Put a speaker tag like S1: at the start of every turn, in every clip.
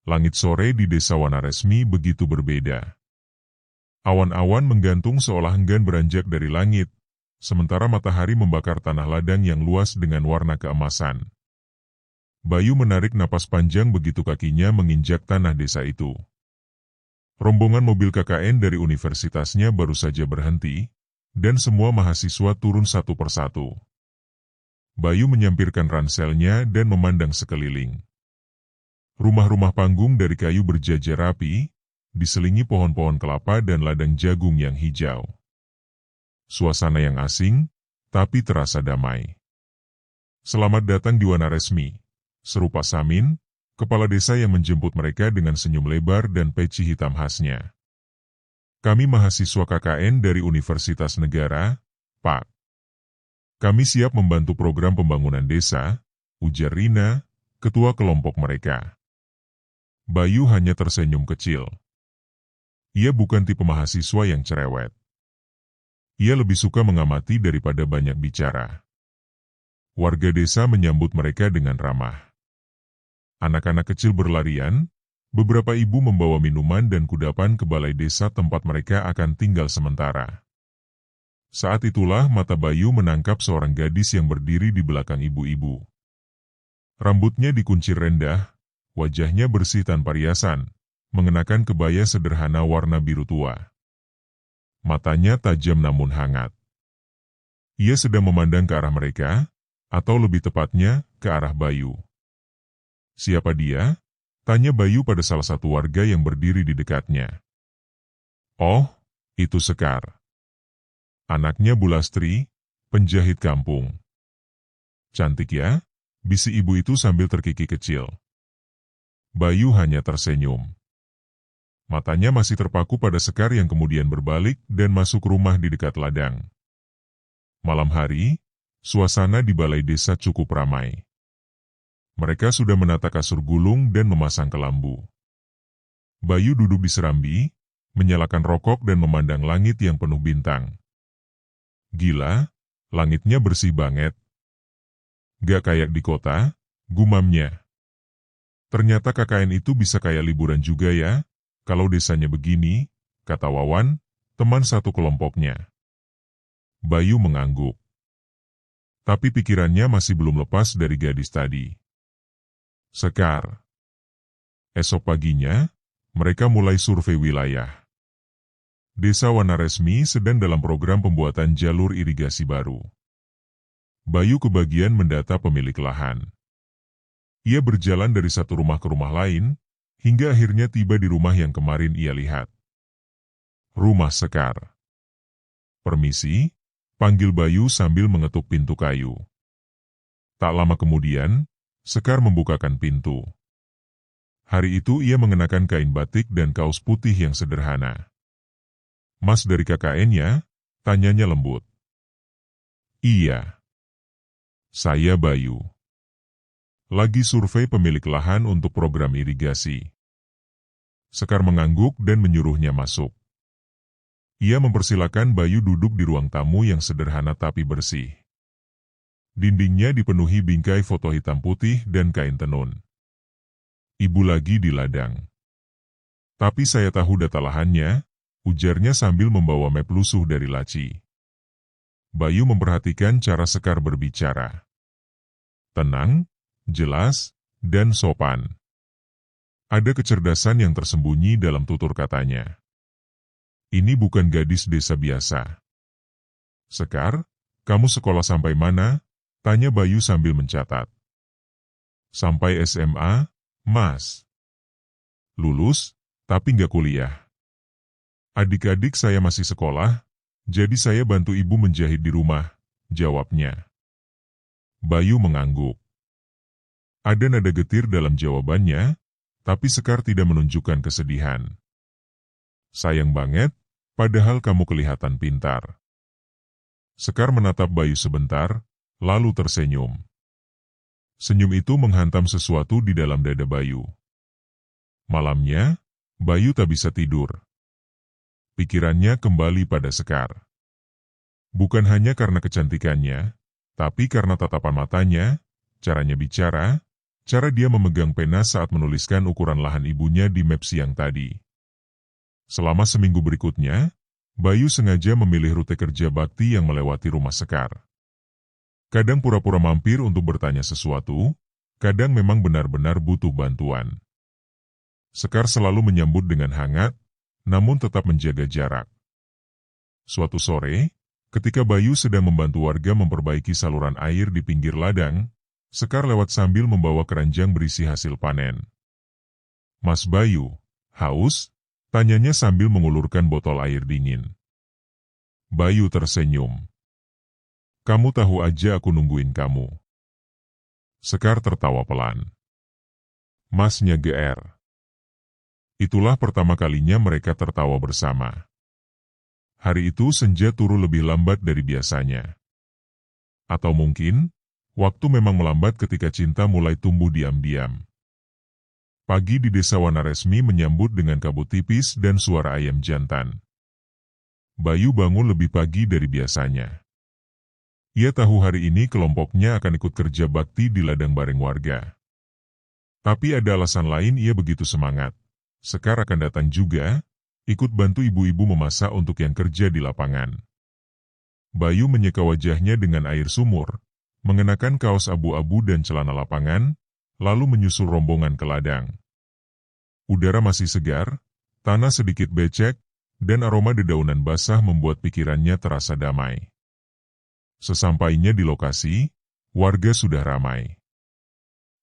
S1: Langit sore di desa Wanaresmi begitu berbeda. Awan-awan menggantung seolah enggan beranjak dari langit, sementara matahari membakar tanah ladang yang luas dengan warna keemasan. Bayu menarik napas panjang begitu kakinya menginjak tanah desa itu. Rombongan mobil KKN dari universitasnya baru saja berhenti, dan semua mahasiswa turun satu persatu. Bayu menyampirkan ranselnya dan memandang sekeliling. Rumah-rumah panggung dari kayu berjajar rapi, diselingi pohon-pohon kelapa dan ladang jagung yang hijau. Suasana yang asing, tapi terasa damai. "Selamat datang di Wanaresmi," seru Pak Samin, kepala desa yang menjemput mereka dengan senyum lebar dan peci hitam khasnya. "Kami mahasiswa KKN dari Universitas Negara, Pak. Kami siap membantu program pembangunan desa," ujar Rina, ketua kelompok mereka. Bayu hanya tersenyum kecil. Ia bukan tipe mahasiswa yang cerewet. Ia lebih suka mengamati daripada banyak bicara. Warga desa menyambut mereka dengan ramah. Anak-anak kecil berlarian, beberapa ibu membawa minuman dan kudapan ke balai desa tempat mereka akan tinggal sementara. Saat itulah mata Bayu menangkap seorang gadis yang berdiri di belakang ibu-ibu. Rambutnya dikuncir rendah, wajahnya bersih tanpa riasan, mengenakan kebaya sederhana warna biru tua. Matanya tajam namun hangat. Ia sedang memandang ke arah mereka, atau lebih tepatnya, ke arah Bayu. "Siapa dia?" tanya Bayu pada salah satu warga yang berdiri di dekatnya. "Oh, itu Sekar. Anaknya Bu Lastri, penjahit kampung." "Cantik ya?" bisik ibu itu sambil terkikik kecil. Bayu hanya tersenyum. Matanya masih terpaku pada Sekar yang kemudian berbalik dan masuk rumah di dekat ladang. Malam hari, suasana di balai desa cukup ramai. Mereka sudah menata kasur gulung dan memasang kelambu. Bayu duduk di serambi, menyalakan rokok dan memandang langit yang penuh bintang. "Gila, langitnya bersih banget. Gak kayak di kota," gumamnya. "Ternyata KKN itu bisa kayak liburan juga ya, kalau desanya begini," kata Wawan, teman satu kelompoknya. Bayu mengangguk. Tapi pikirannya masih belum lepas dari gadis tadi. Sekar. Esok paginya, mereka mulai survei wilayah. Desa Wanaresmi sedang dalam program pembuatan jalur irigasi baru. Bayu kebagian mendata pemilik lahan. Ia berjalan dari satu rumah ke rumah lain, hingga akhirnya tiba di rumah yang kemarin ia lihat. Rumah Sekar. "Permisi," panggil Bayu sambil mengetuk pintu kayu. Tak lama kemudian, Sekar membukakan pintu. Hari itu ia mengenakan kain batik dan kaos putih yang sederhana. "Mas dari KKN-nya?" tanyanya lembut. "Iya. Saya Bayu. Lagi survei pemilik lahan untuk program irigasi." Sekar mengangguk dan menyuruhnya masuk. Ia mempersilakan Bayu duduk di ruang tamu yang sederhana tapi bersih. Dindingnya dipenuhi bingkai foto hitam putih dan kain tenun. "Ibu lagi di ladang. Tapi saya tahu data lahannya," ujarnya sambil membawa map lusuh dari laci. Bayu memperhatikan cara Sekar berbicara. Tenang, jelas, dan sopan. Ada kecerdasan yang tersembunyi dalam tutur katanya. Ini bukan gadis desa biasa. "Sekar, kamu sekolah sampai mana?" tanya Bayu sambil mencatat. "Sampai SMA, Mas. Lulus, tapi nggak kuliah. Adik-adik saya masih sekolah, jadi saya bantu ibu menjahit di rumah," jawabnya. Bayu mengangguk. Ada nada getir dalam jawabannya, tapi Sekar tidak menunjukkan kesedihan. "Sayang banget, padahal kamu kelihatan pintar." Sekar menatap Bayu sebentar, lalu tersenyum. Senyum itu menghantam sesuatu di dalam dada Bayu. Malamnya, Bayu tak bisa tidur. Pikirannya kembali pada Sekar. Bukan hanya karena kecantikannya, tapi karena tatapan matanya, caranya bicara, cara dia memegang pena saat menuliskan ukuran lahan ibunya di map siang tadi. Selama seminggu berikutnya, Bayu sengaja memilih rute kerja bakti yang melewati rumah Sekar. Kadang pura-pura mampir untuk bertanya sesuatu, kadang memang benar-benar butuh bantuan. Sekar selalu menyambut dengan hangat, namun tetap menjaga jarak. Suatu sore, ketika Bayu sedang membantu warga memperbaiki saluran air di pinggir ladang, Sekar lewat sambil membawa keranjang berisi hasil panen. "Mas Bayu, haus?" tanyanya sambil mengulurkan botol air dingin. Bayu tersenyum. "Kamu tahu aja aku nungguin kamu." Sekar tertawa pelan. Masnya GR. Itulah pertama kalinya mereka tertawa bersama. Hari itu senja turun lebih lambat dari biasanya. Atau mungkin, waktu memang melambat ketika cinta mulai tumbuh diam-diam. Pagi di desa Wanaresmi menyambut dengan kabut tipis dan suara ayam jantan. Bayu bangun lebih pagi dari biasanya. Ia tahu hari ini kelompoknya akan ikut kerja bakti di ladang bareng warga. Tapi ada alasan lain ia begitu semangat. Sekar akan datang juga, ikut bantu ibu-ibu memasak untuk yang kerja di lapangan. Bayu menyeka wajahnya dengan air sumur, mengenakan kaos abu-abu dan celana lapangan, lalu menyusul rombongan ke ladang. Udara masih segar, tanah sedikit becek, dan aroma dedaunan basah membuat pikirannya terasa damai. Sesampainya di lokasi, warga sudah ramai.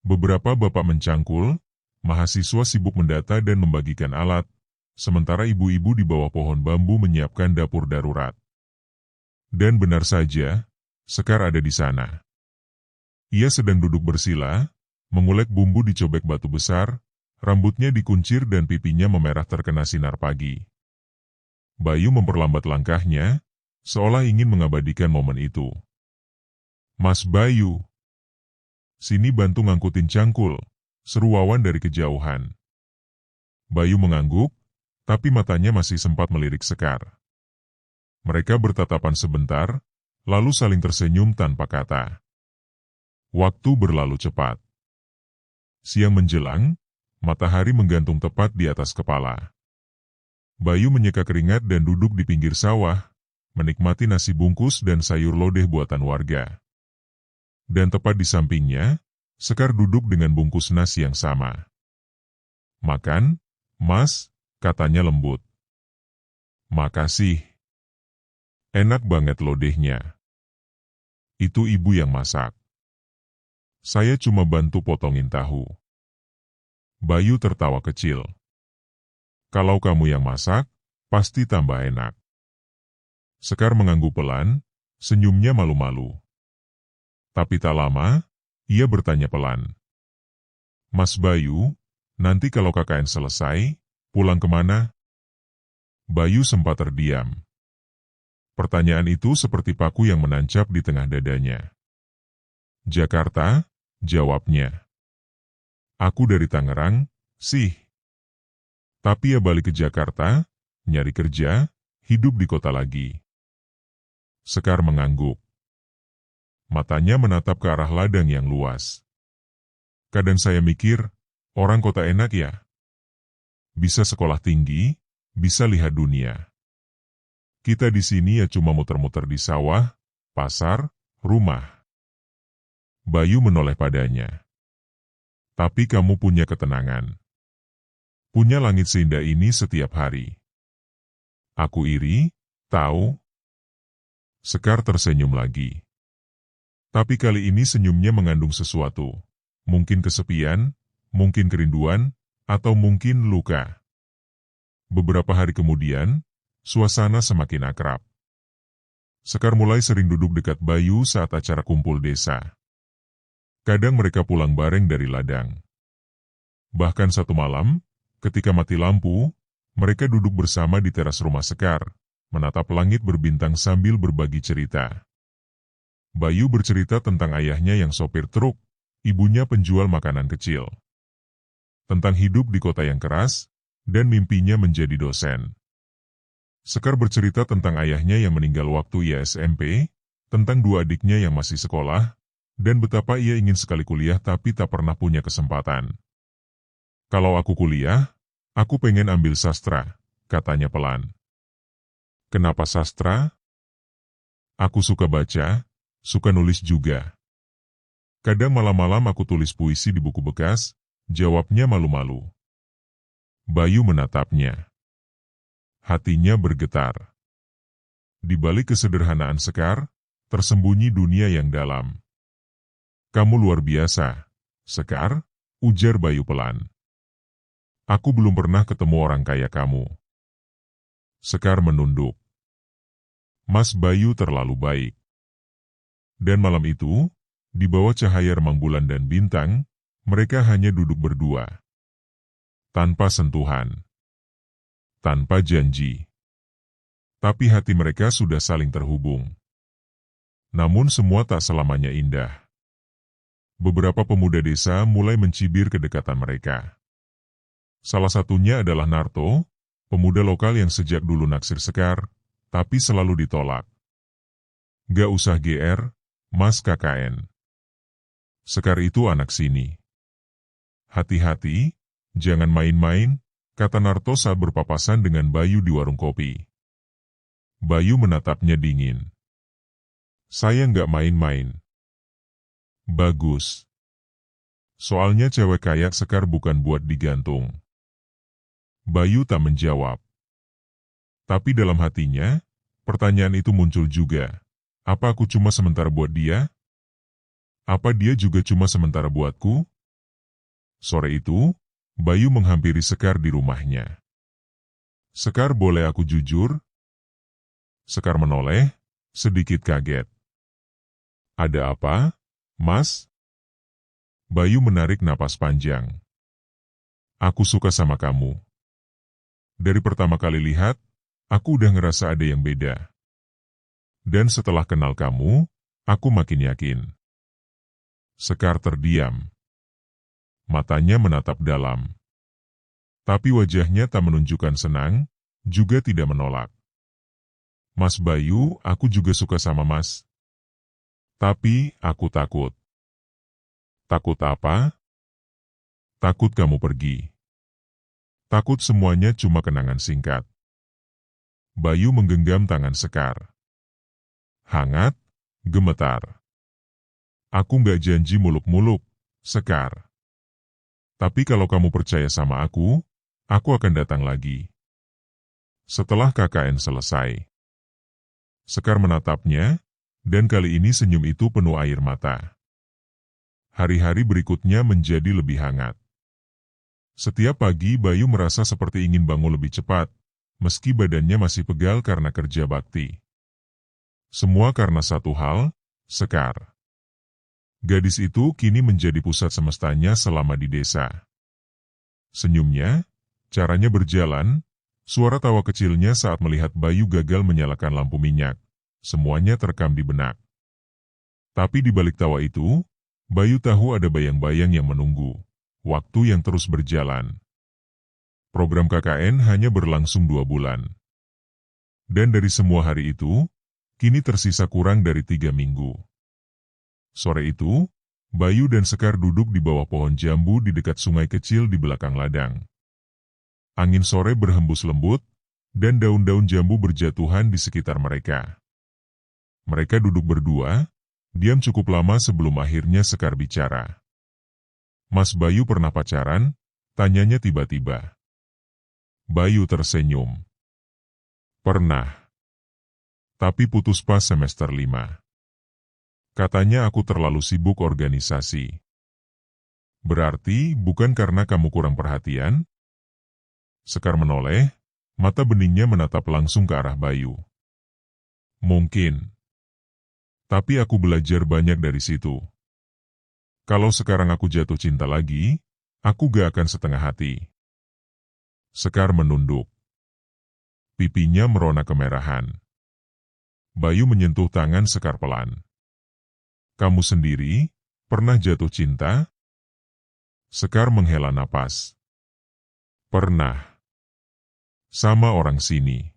S1: Beberapa bapak mencangkul, mahasiswa sibuk mendata dan membagikan alat, sementara ibu-ibu di bawah pohon bambu menyiapkan dapur darurat. Dan benar saja, Sekar ada di sana. Ia sedang duduk bersila, mengulek bumbu di cobek batu besar, rambutnya dikuncir dan pipinya memerah terkena sinar pagi. Bayu memperlambat langkahnya, seolah ingin mengabadikan momen itu. "Mas Bayu, sini bantu ngangkutin cangkul," seru Wawan dari kejauhan. Bayu mengangguk, tapi matanya masih sempat melirik Sekar. Mereka bertatapan sebentar, lalu saling tersenyum tanpa kata. Waktu berlalu cepat. Siang menjelang, matahari menggantung tepat di atas kepala. Bayu menyeka keringat dan duduk di pinggir sawah, menikmati nasi bungkus dan sayur lodeh buatan warga. Dan tepat di sampingnya, Sekar duduk dengan bungkus nasi yang sama. "Makan, Mas," katanya lembut. "Makasih. Enak banget lodehnya. Itu ibu yang masak. Saya cuma bantu potongin tahu." Bayu tertawa kecil. "Kalau kamu yang masak, pasti tambah enak." Sekar mengangguk pelan, senyumnya malu-malu. Tapi tak lama, ia bertanya pelan. "Mas Bayu, nanti kalau KKN selesai, pulang kemana?" Bayu sempat terdiam. Pertanyaan itu seperti paku yang menancap di tengah dadanya. "Jakarta," jawabnya. "Aku dari Tangerang, sih. Tapi ya balik ke Jakarta, nyari kerja, hidup di kota lagi." Sekar mengangguk. Matanya menatap ke arah ladang yang luas. "Kadang saya mikir, orang kota enak ya. Bisa sekolah tinggi, bisa lihat dunia. Kita di sini ya cuma muter-muter di sawah, pasar, rumah." Bayu menoleh padanya. "Tapi kamu punya ketenangan. Punya langit seindah ini setiap hari. Aku iri, tahu?" Sekar tersenyum lagi. Tapi kali ini senyumnya mengandung sesuatu. Mungkin kesepian, mungkin kerinduan, atau mungkin luka. Beberapa hari kemudian, suasana semakin akrab. Sekar mulai sering duduk dekat Bayu saat acara kumpul desa. Kadang mereka pulang bareng dari ladang. Bahkan satu malam, ketika mati lampu, mereka duduk bersama di teras rumah Sekar, menatap langit berbintang sambil berbagi cerita. Bayu bercerita tentang ayahnya yang sopir truk, ibunya penjual makanan kecil. Tentang hidup di kota yang keras, dan mimpinya menjadi dosen. Sekar bercerita tentang ayahnya yang meninggal waktu ia SMP, tentang dua adiknya yang masih sekolah, Dan betapa ia ingin sekali kuliah tapi tak pernah punya kesempatan. Kalau aku kuliah, aku pengen ambil sastra, katanya pelan. Kenapa sastra? Aku suka baca, suka nulis juga. Kadang malam-malam aku tulis puisi di buku bekas, jawabnya malu-malu. Bayu menatapnya. Hatinya bergetar. Di balik kesederhanaan Sekar, tersembunyi dunia yang dalam. Kamu luar biasa, Sekar, ujar Bayu pelan. Aku belum pernah ketemu orang kaya kamu. Sekar menunduk. Mas Bayu terlalu baik. Dan malam itu, di bawah cahaya remang bulan dan bintang, mereka hanya duduk berdua. Tanpa sentuhan. Tanpa janji. Tapi hati mereka sudah saling terhubung. Namun semua tak selamanya indah. Beberapa pemuda desa mulai mencibir kedekatan mereka. Salah satunya adalah Narto, pemuda lokal yang sejak dulu naksir Sekar, tapi selalu ditolak. Gak usah GR, Mas KKN. Sekar itu anak sini. Hati-hati, jangan main-main, kata Narto saat berpapasan dengan Bayu di warung kopi. Bayu menatapnya dingin. Saya nggak main-main. Bagus. Soalnya cewek kayak Sekar bukan buat digantung. Bayu tak menjawab. Tapi dalam hatinya, pertanyaan itu muncul juga. Apa aku cuma sementara buat dia? Apa dia juga cuma sementara buatku? Sore itu, Bayu menghampiri Sekar di rumahnya. Sekar, boleh aku jujur? Sekar menoleh, sedikit kaget. Ada apa, Mas? Bayu menarik napas panjang. Aku suka sama kamu. Dari pertama kali lihat, aku udah ngerasa ada yang beda. Dan setelah kenal kamu, aku makin yakin. Sekar terdiam. Matanya menatap dalam. Tapi wajahnya tak menunjukkan senang, juga tidak menolak. Mas Bayu, aku juga suka sama Mas. Tapi, aku takut. Takut apa? Takut kamu pergi. Takut semuanya cuma kenangan singkat. Bayu menggenggam tangan Sekar. Hangat, gemetar. Aku nggak janji muluk-muluk, Sekar. Tapi kalau kamu percaya sama aku akan datang lagi. Setelah KKN selesai. Sekar menatapnya, dan kali ini senyum itu penuh air mata. Hari-hari berikutnya menjadi lebih hangat. Setiap pagi Bayu merasa seperti ingin bangun lebih cepat, meski badannya masih pegal karena kerja bakti. Semua karena satu hal, Sekar. Gadis itu kini menjadi pusat semestanya selama di desa. Senyumnya, caranya berjalan, suara tawa kecilnya saat melihat Bayu gagal menyalakan lampu minyak, semuanya terekam di benak. Tapi di balik tawa itu, Bayu tahu ada bayang-bayang yang menunggu, waktu yang terus berjalan. Program KKN hanya berlangsung 2 bulan. Dan dari semua hari itu, kini tersisa kurang dari 3 minggu. Sore itu, Bayu dan Sekar duduk di bawah pohon jambu di dekat sungai kecil di belakang ladang. Angin sore berhembus lembut, dan daun-daun jambu berjatuhan di sekitar mereka. Mereka duduk berdua, diam cukup lama sebelum akhirnya Sekar bicara. Mas Bayu pernah pacaran? Tanyanya tiba-tiba. Bayu tersenyum. Pernah. Tapi putus pas semester 5. Katanya aku terlalu sibuk organisasi. Berarti bukan karena kamu kurang perhatian? Sekar menoleh, mata beningnya menatap langsung ke arah Bayu. Mungkin. Tapi aku belajar banyak dari situ. Kalau sekarang aku jatuh cinta lagi, aku gak akan setengah hati. Sekar menunduk. Pipinya merona kemerahan. Bayu menyentuh tangan Sekar pelan. Kamu sendiri, pernah jatuh cinta? Sekar menghela napas. Pernah. Sama orang sini.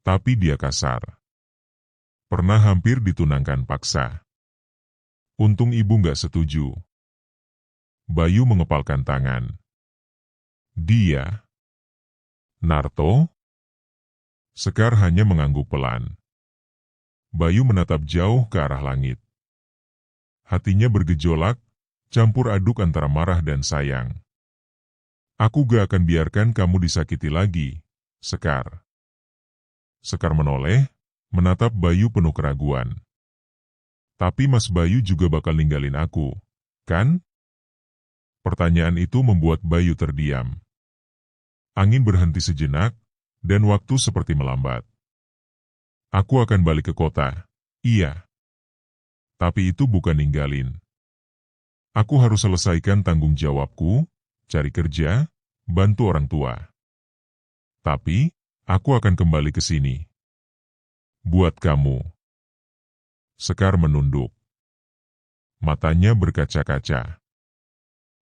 S1: Tapi dia kasar. Pernah hampir ditunangkan paksa. Untung ibu nggak setuju. Bayu mengepalkan tangan. Dia, Narto? Sekar hanya mengangguk pelan. Bayu menatap jauh ke arah langit. Hatinya bergejolak, campur aduk antara marah dan sayang. Aku gak akan biarkan kamu disakiti lagi, Sekar. Sekar menoleh, menatap Bayu penuh keraguan. Tapi Mas Bayu juga bakal ninggalin aku, kan? Pertanyaan itu membuat Bayu terdiam. Angin berhenti sejenak, dan waktu seperti melambat. Aku akan balik ke kota, iya. Tapi itu bukan ninggalin. Aku harus selesaikan tanggung jawabku, cari kerja, bantu orang tua. Tapi, aku akan kembali ke sini. Buat kamu. Sekar menunduk. Matanya berkaca-kaca.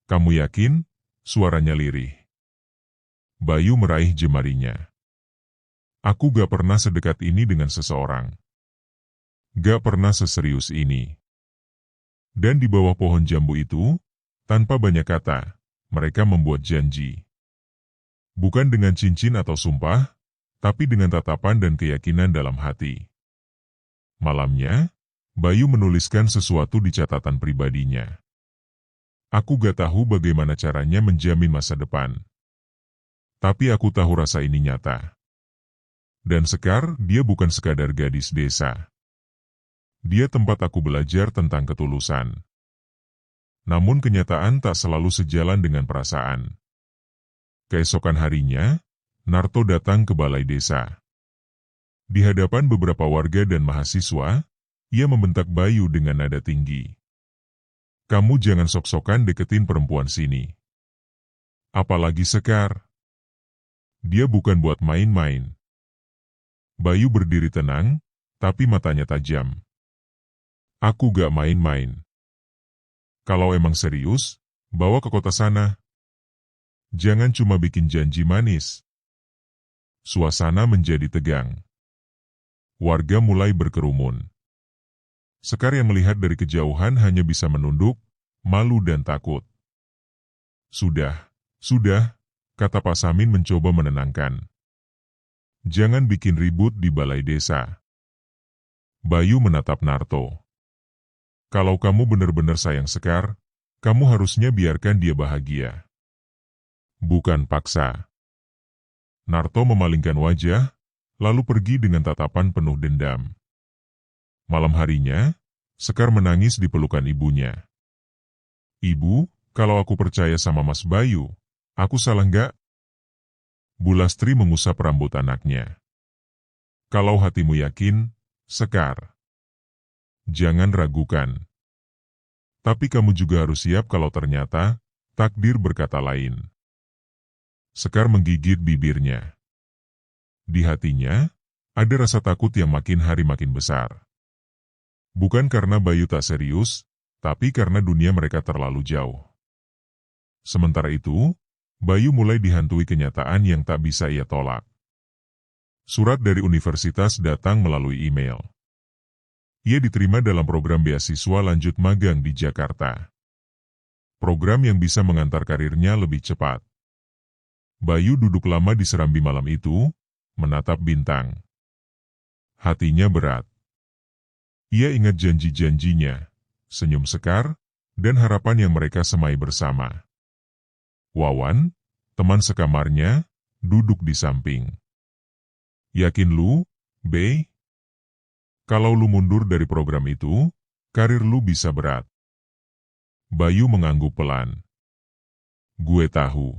S1: Kamu yakin? Suaranya lirih. Bayu meraih jemarinya. Aku gak pernah sedekat ini dengan seseorang. Gak pernah seserius ini. Dan di bawah pohon jambu itu, tanpa banyak kata, mereka membuat janji. Bukan dengan cincin atau sumpah, tapi dengan tatapan dan keyakinan dalam hati. Malamnya, Bayu menuliskan sesuatu di catatan pribadinya. Aku gak tahu bagaimana caranya menjamin masa depan. Tapi aku tahu rasa ini nyata. Dan Sekar, dia bukan sekadar gadis desa. Dia tempat aku belajar tentang ketulusan. Namun kenyataan tak selalu sejalan dengan perasaan. Keesokan harinya, Narto datang ke balai desa. Di hadapan beberapa warga dan mahasiswa, ia membentak Bayu dengan nada tinggi. Kamu jangan sok-sokan deketin perempuan sini. Apalagi Sekar. Dia bukan buat main-main. Bayu berdiri tenang, tapi matanya tajam. Aku gak main-main. Kalau emang serius, bawa ke kota sana. Jangan cuma bikin janji manis. Suasana menjadi tegang. Warga mulai berkerumun. Sekar yang melihat dari kejauhan hanya bisa menunduk, malu dan takut. Sudah, kata Pak Samin mencoba menenangkan. Jangan bikin ribut di balai desa. Bayu menatap Narto. Kalau kamu benar-benar sayang Sekar, kamu harusnya biarkan dia bahagia. Bukan paksa. Narto memalingkan wajah, lalu pergi dengan tatapan penuh dendam. Malam harinya, Sekar menangis di pelukan ibunya. Ibu, kalau aku percaya sama Mas Bayu, aku salah nggak? Bulastri mengusap rambut anaknya. Kalau hatimu yakin, Sekar. Jangan ragukan. Tapi kamu juga harus siap kalau ternyata takdir berkata lain. Sekar menggigit bibirnya. Di hatinya, ada rasa takut yang makin hari makin besar. Bukan karena Bayu tak serius, tapi karena dunia mereka terlalu jauh. Sementara itu, Bayu mulai dihantui kenyataan yang tak bisa ia tolak. Surat dari universitas datang melalui email. Ia diterima dalam program beasiswa lanjut magang di Jakarta. Program yang bisa mengantar karirnya lebih cepat. Bayu duduk lama di serambi malam itu, menatap bintang. Hatinya berat. Ia ingat janji-janjinya, senyum Sekar, dan harapan yang mereka semai bersama. Wawan, teman sekamarnya, duduk di samping. Yakin lu, Bey? Kalau lu mundur dari program itu, karir lu bisa berat. Bayu mengangguk pelan. Gue tahu.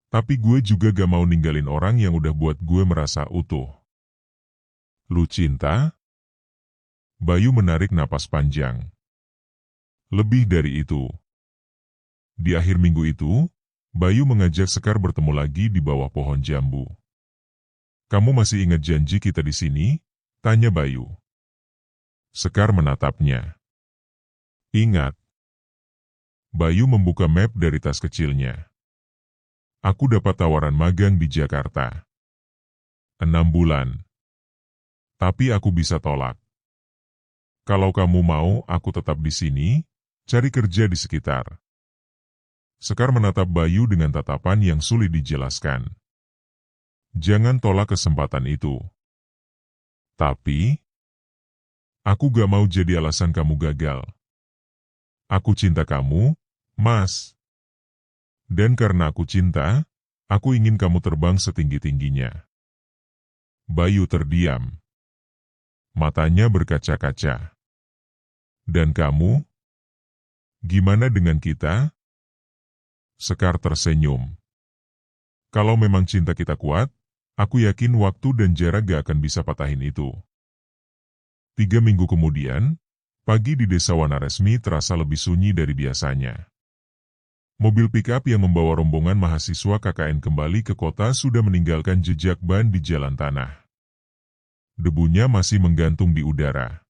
S1: Tapi gue juga gak mau ninggalin orang yang udah buat gue merasa utuh. Lu cinta? Bayu menarik napas panjang. Lebih dari itu. Di akhir minggu itu, Bayu mengajak Sekar bertemu lagi di bawah pohon jambu. Kamu masih ingat janji kita di sini? Tanya Bayu. Sekar menatapnya. Ingat. Bayu membuka map dari tas kecilnya. Aku dapat tawaran magang di Jakarta. 6 bulan. Tapi aku bisa tolak. Kalau kamu mau, aku tetap di sini, cari kerja di sekitar. Sekar menatap Bayu dengan tatapan yang sulit dijelaskan. Jangan tolak kesempatan itu. Tapi, aku gak mau jadi alasan kamu gagal. Aku cinta kamu, Mas. Dan karena aku cinta, aku ingin kamu terbang setinggi-tingginya. Bayu terdiam. Matanya berkaca-kaca. Dan kamu? Gimana dengan kita? Sekar tersenyum. Kalau memang cinta kita kuat, aku yakin waktu dan jarak gak akan bisa patahin itu. 3 minggu kemudian, pagi di desa Wanaresmi terasa lebih sunyi dari biasanya. Mobil pick-up yang membawa rombongan mahasiswa KKN kembali ke kota sudah meninggalkan jejak ban di jalan tanah. Debunya masih menggantung di udara.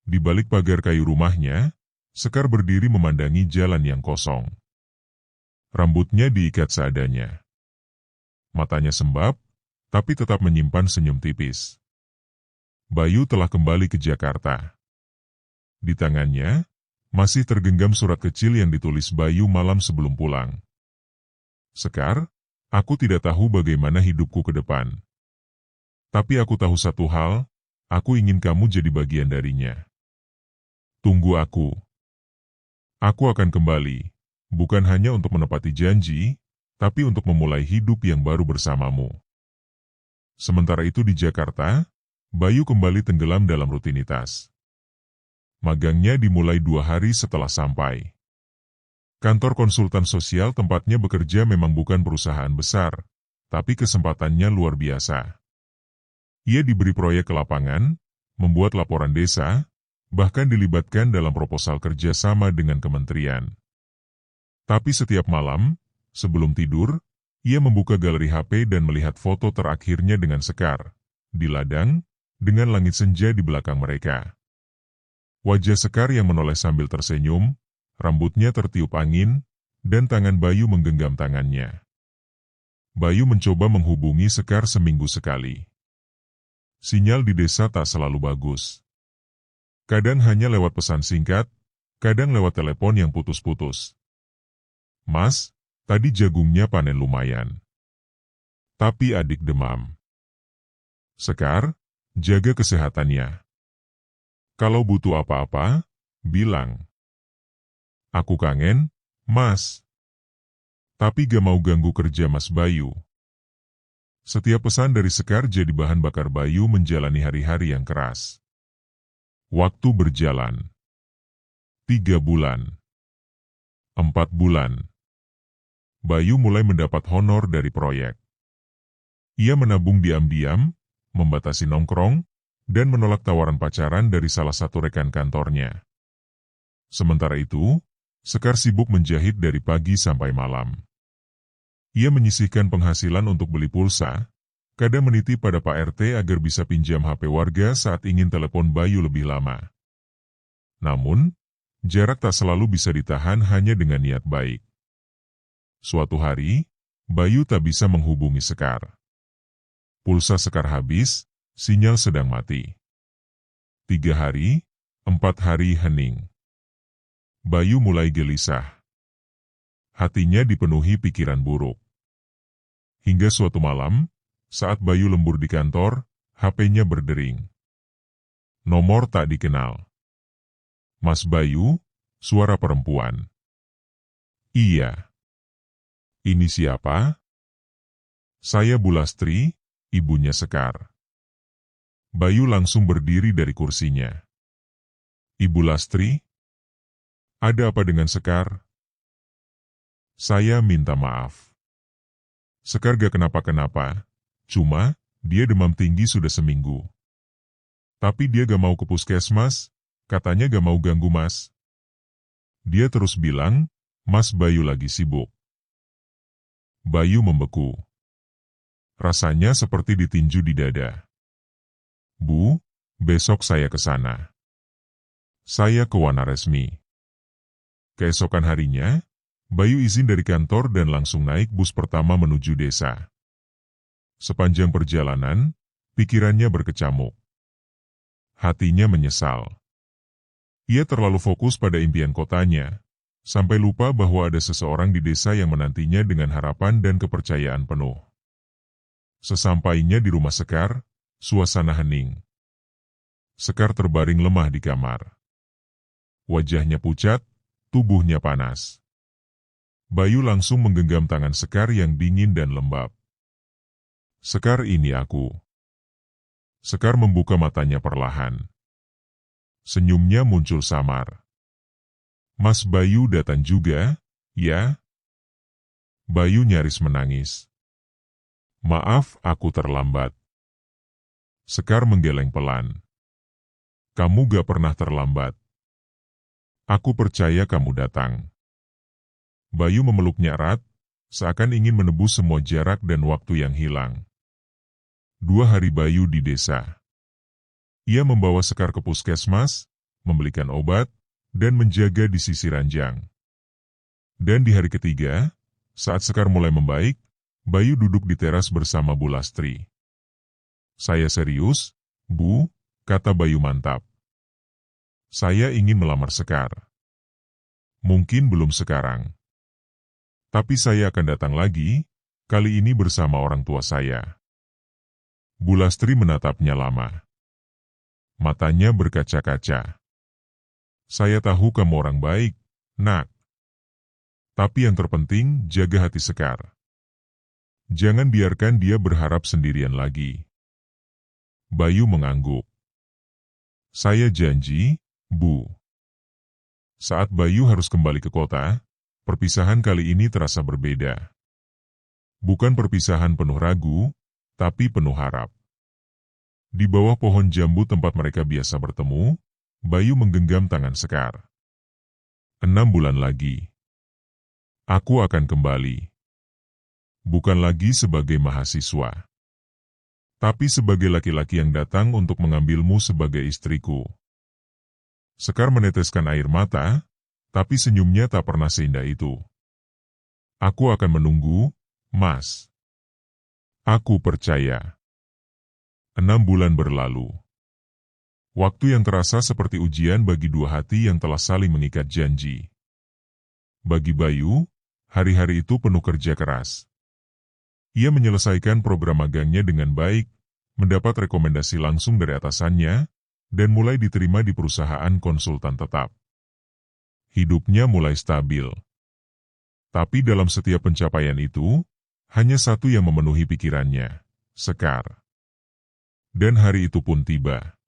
S1: Di balik pagar kayu rumahnya, Sekar berdiri memandangi jalan yang kosong. Rambutnya diikat seadanya. Matanya sembab, tapi tetap menyimpan senyum tipis. Bayu telah kembali ke Jakarta. Di tangannya, masih tergenggam surat kecil yang ditulis Bayu malam sebelum pulang. Sekar, aku tidak tahu bagaimana hidupku ke depan. Tapi aku tahu satu hal, aku ingin kamu jadi bagian darinya. Tunggu aku. Aku akan kembali, bukan hanya untuk menepati janji, tapi untuk memulai hidup yang baru bersamamu. Sementara itu di Jakarta, Bayu kembali tenggelam dalam rutinitas. Magangnya dimulai 2 hari setelah sampai. Kantor konsultan sosial tempatnya bekerja memang bukan perusahaan besar, tapi kesempatannya luar biasa. Ia diberi proyek ke lapangan, membuat laporan desa, bahkan dilibatkan dalam proposal kerjasama dengan kementerian. Tapi setiap malam, sebelum tidur, ia membuka galeri HP dan melihat foto terakhirnya dengan Sekar, di ladang, dengan langit senja di belakang mereka. Wajah Sekar yang menoleh sambil tersenyum, rambutnya tertiup angin, dan tangan Bayu menggenggam tangannya. Bayu mencoba menghubungi Sekar seminggu sekali. Sinyal di desa tak selalu bagus. Kadang hanya lewat pesan singkat, kadang lewat telepon yang putus-putus. Mas, tadi jagungnya panen lumayan. Tapi adik demam. Sekar, jaga kesehatannya. Kalau butuh apa-apa, bilang. Aku kangen, Mas. Tapi gak mau ganggu kerja Mas Bayu. Setiap pesan dari Sekar jadi bahan bakar Bayu menjalani hari-hari yang keras. Waktu berjalan. 3 bulan. 4 bulan. Bayu mulai mendapat honor dari proyek. Ia menabung diam-diam, membatasi nongkrong, dan menolak tawaran pacaran dari salah satu rekan kantornya. Sementara itu, Sekar sibuk menjahit dari pagi sampai malam. Ia menyisihkan penghasilan untuk beli pulsa, kadang menitip pada Pak RT agar bisa pinjam HP warga saat ingin telepon Bayu lebih lama. Namun, jarak tak selalu bisa ditahan hanya dengan niat baik. Suatu hari, Bayu tak bisa menghubungi Sekar. Pulsa Sekar habis, sinyal sedang mati. 3 hari, 4 hari hening. Bayu mulai gelisah. Hatinya dipenuhi pikiran buruk. Hingga suatu malam, saat Bayu lembur di kantor, HP-nya berdering. Nomor tak dikenal. Mas Bayu, suara perempuan. Iya. Ini siapa? Saya Bulastri, ibunya Sekar. Bayu langsung berdiri dari kursinya. Ibu Lastri? Ada apa dengan Sekar? Saya minta maaf. Sekar gak kenapa-kenapa, cuma dia demam tinggi sudah seminggu. Tapi dia gak mau ke puskesmas, katanya gak mau ganggu Mas. Dia terus bilang, Mas Bayu lagi sibuk. Bayu membeku. Rasanya seperti ditinju di dada. Bu, besok saya ke sana. Saya ke Wanaresmi. Keesokan harinya, Bayu izin dari kantor dan langsung naik bus pertama menuju desa. Sepanjang perjalanan, pikirannya berkecamuk. Hatinya menyesal. Ia terlalu fokus pada impian kotanya, sampai lupa bahwa ada seseorang di desa yang menantinya dengan harapan dan kepercayaan penuh. Sesampainya di rumah Sekar, suasana hening. Sekar terbaring lemah di kamar. Wajahnya pucat, tubuhnya panas. Bayu langsung menggenggam tangan Sekar yang dingin dan lembab. "Sekar, ini aku." Sekar membuka matanya perlahan. Senyumnya muncul samar. "Mas Bayu datang juga, ya?" Bayu nyaris menangis. "Maaf, aku terlambat." Sekar menggeleng pelan. "Kamu gak pernah terlambat. Aku percaya kamu datang." Bayu memeluknya erat, seakan ingin menebus semua jarak dan waktu yang hilang. 2 hari Bayu di desa. Ia membawa Sekar ke puskesmas, membelikan obat, dan menjaga di sisi ranjang. Dan di hari ketiga, saat Sekar mulai membaik, Bayu duduk di teras bersama Bu Lastri. "Saya serius, Bu," kata Bayu mantap. "Saya ingin melamar Sekar. Mungkin belum sekarang. Tapi saya akan datang lagi, kali ini bersama orang tua saya." Bu Lastri menatapnya lama. Matanya berkaca-kaca. "Saya tahu kamu orang baik, Nak. Tapi yang terpenting, jaga hati Sekar. Jangan biarkan dia berharap sendirian lagi." Bayu mengangguk. "Saya janji, Bu." Saat Bayu harus kembali ke kota, perpisahan kali ini terasa berbeda. Bukan perpisahan penuh ragu, tapi penuh harap. Di bawah pohon jambu tempat mereka biasa bertemu, Bayu menggenggam tangan Sekar. 6 bulan lagi. Aku akan kembali. Bukan lagi sebagai mahasiswa, tapi sebagai laki-laki yang datang untuk mengambilmu sebagai istriku." Sekar meneteskan air mata, tapi senyumnya tak pernah seindah itu. "Aku akan menunggu, Mas. Aku percaya." 6 bulan berlalu. Waktu yang terasa seperti ujian bagi dua hati yang telah saling mengikat janji. Bagi Bayu, hari-hari itu penuh kerja keras. Ia menyelesaikan program magangnya dengan baik, mendapat rekomendasi langsung dari atasannya, dan mulai diterima di perusahaan konsultan tetap. Hidupnya mulai stabil. Tapi dalam setiap pencapaian itu, hanya satu yang memenuhi pikirannya, Sekar. Dan hari itu pun tiba.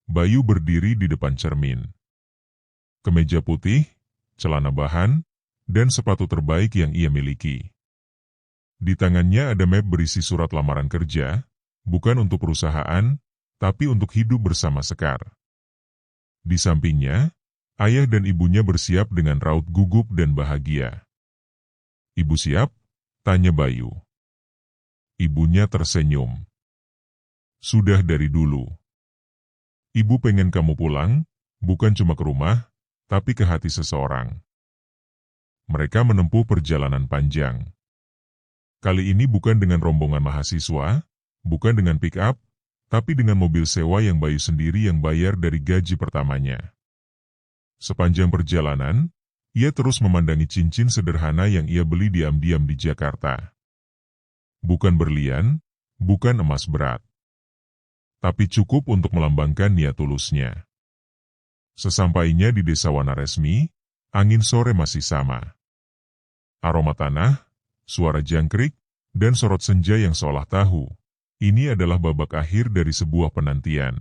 S1: Bayu berdiri di depan cermin. Kemeja putih, celana bahan, dan sepatu terbaik yang ia miliki. Di tangannya ada map berisi surat lamaran kerja, bukan untuk perusahaan, tapi untuk hidup bersama Sekar. Di sampingnya, ayah dan ibunya bersiap dengan raut gugup dan bahagia. "Ibu siap?" tanya Bayu. Ibunya tersenyum. "Sudah dari dulu. Ibu pengen kamu pulang, bukan cuma ke rumah, tapi ke hati seseorang." Mereka menempuh perjalanan panjang. Kali ini bukan dengan rombongan mahasiswa, bukan dengan pick-up, tapi dengan mobil sewa yang Bayu sendiri yang bayar dari gaji pertamanya. Sepanjang perjalanan, ia terus memandangi cincin sederhana yang ia beli diam-diam di Jakarta. Bukan berlian, bukan emas berat, tapi cukup untuk melambangkan niat tulusnya. Sesampainya di desa Wanaresmi, angin sore masih sama. Aroma tanah, suara jangkrik, dan sorot senja yang seolah tahu, ini adalah babak akhir dari sebuah penantian.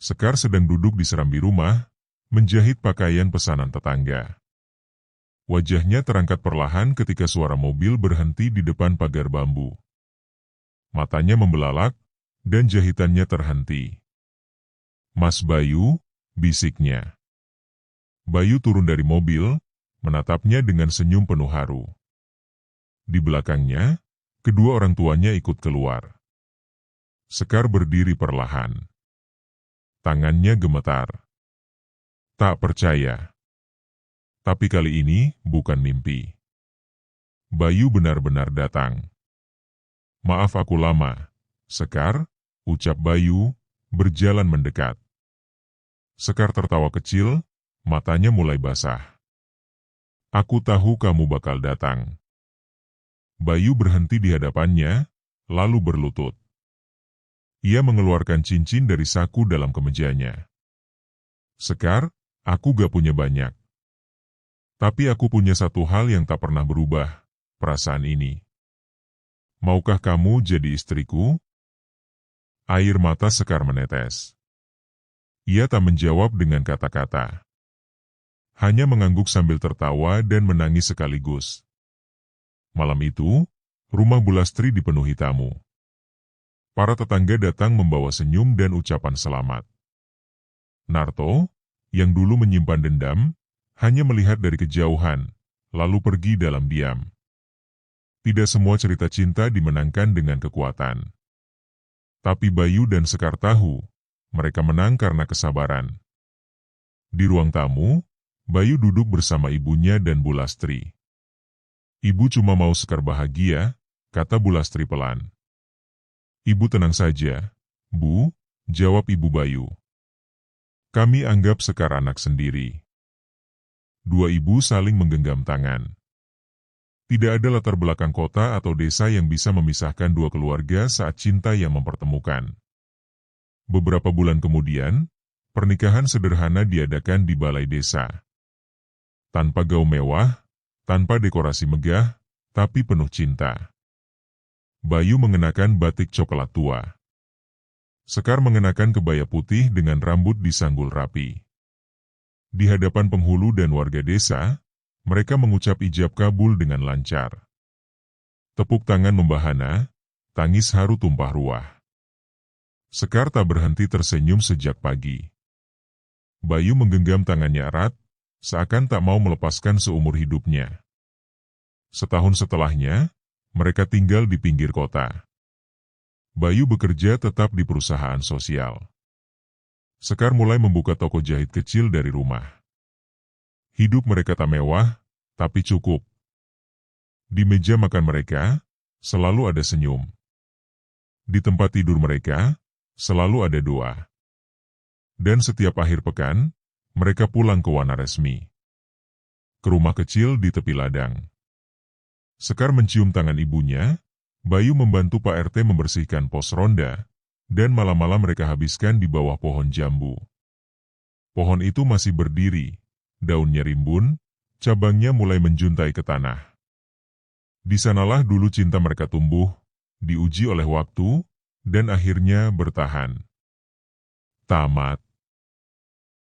S1: Sekar sedang duduk di serambi rumah, menjahit pakaian pesanan tetangga. Wajahnya terangkat perlahan ketika suara mobil berhenti di depan pagar bambu. Matanya membelalak, dan jahitannya terhenti. "Mas Bayu," bisiknya. Bayu turun dari mobil, menatapnya dengan senyum penuh haru. Di belakangnya, kedua orang tuanya ikut keluar. Sekar berdiri perlahan. Tangannya gemetar. Tak percaya. Tapi kali ini bukan mimpi. Bayu benar-benar datang. "Maaf aku lama, Sekar," ucap Bayu, berjalan mendekat. Sekar tertawa kecil, matanya mulai basah. Aku tahu kamu bakal datang. Bayu berhenti di hadapannya, lalu berlutut. Ia mengeluarkan cincin dari saku dalam kemejanya. Sekar, aku gak punya banyak. Tapi aku punya satu hal yang tak pernah berubah, perasaan ini. Maukah kamu jadi istriku? Air mata Sekar menetes. Ia tak menjawab dengan kata-kata. Hanya mengangguk sambil tertawa dan menangis sekaligus. Malam itu, rumah Bulastri dipenuhi tamu. Para tetangga datang membawa senyum dan ucapan selamat. Narto, yang dulu menyimpan dendam, hanya melihat dari kejauhan, lalu pergi dalam diam. Tidak semua cerita cinta dimenangkan dengan kekuatan. Tapi Bayu dan Sekar tahu, mereka menang karena kesabaran. Di ruang tamu, Bayu duduk bersama ibunya dan Bulastri. Ibu cuma mau Sekar bahagia, kata Bulastri pelan. Ibu tenang saja, Bu, jawab Ibu Bayu. Kami anggap Sekar anak sendiri. Dua ibu saling menggenggam tangan. Tidak ada latar belakang kota atau desa yang bisa memisahkan dua keluarga saat cinta yang mempertemukan. Beberapa bulan kemudian, pernikahan sederhana diadakan di balai desa. Tanpa gaun mewah, tanpa dekorasi megah, tapi penuh cinta. Bayu mengenakan batik coklat tua. Sekar mengenakan kebaya putih dengan rambut disanggul rapi. Di hadapan penghulu dan warga desa, mereka mengucap ijab kabul dengan lancar. Tepuk tangan membahana, tangis haru tumpah ruah. Sekar tak berhenti tersenyum sejak pagi. Bayu menggenggam tangannya erat, seakan tak mau melepaskan seumur hidupnya. Setahun setelahnya, mereka tinggal di pinggir kota. Bayu bekerja tetap di perusahaan sosial. Sekar mulai membuka toko jahit kecil dari rumah. Hidup mereka tak mewah, tapi cukup. Di meja makan mereka, selalu ada senyum. Di tempat tidur mereka, selalu ada doa. Dan setiap akhir pekan, mereka pulang ke Wanaresmi. Ke rumah kecil di tepi ladang. Sekar mencium tangan ibunya, Bayu membantu Pak RT membersihkan pos ronda, dan malam-malam mereka habiskan di bawah pohon jambu. Pohon itu masih berdiri, daunnya rimbun, cabangnya mulai menjuntai ke tanah. Di sanalah dulu cinta mereka tumbuh, diuji oleh waktu, dan akhirnya bertahan. Tamat.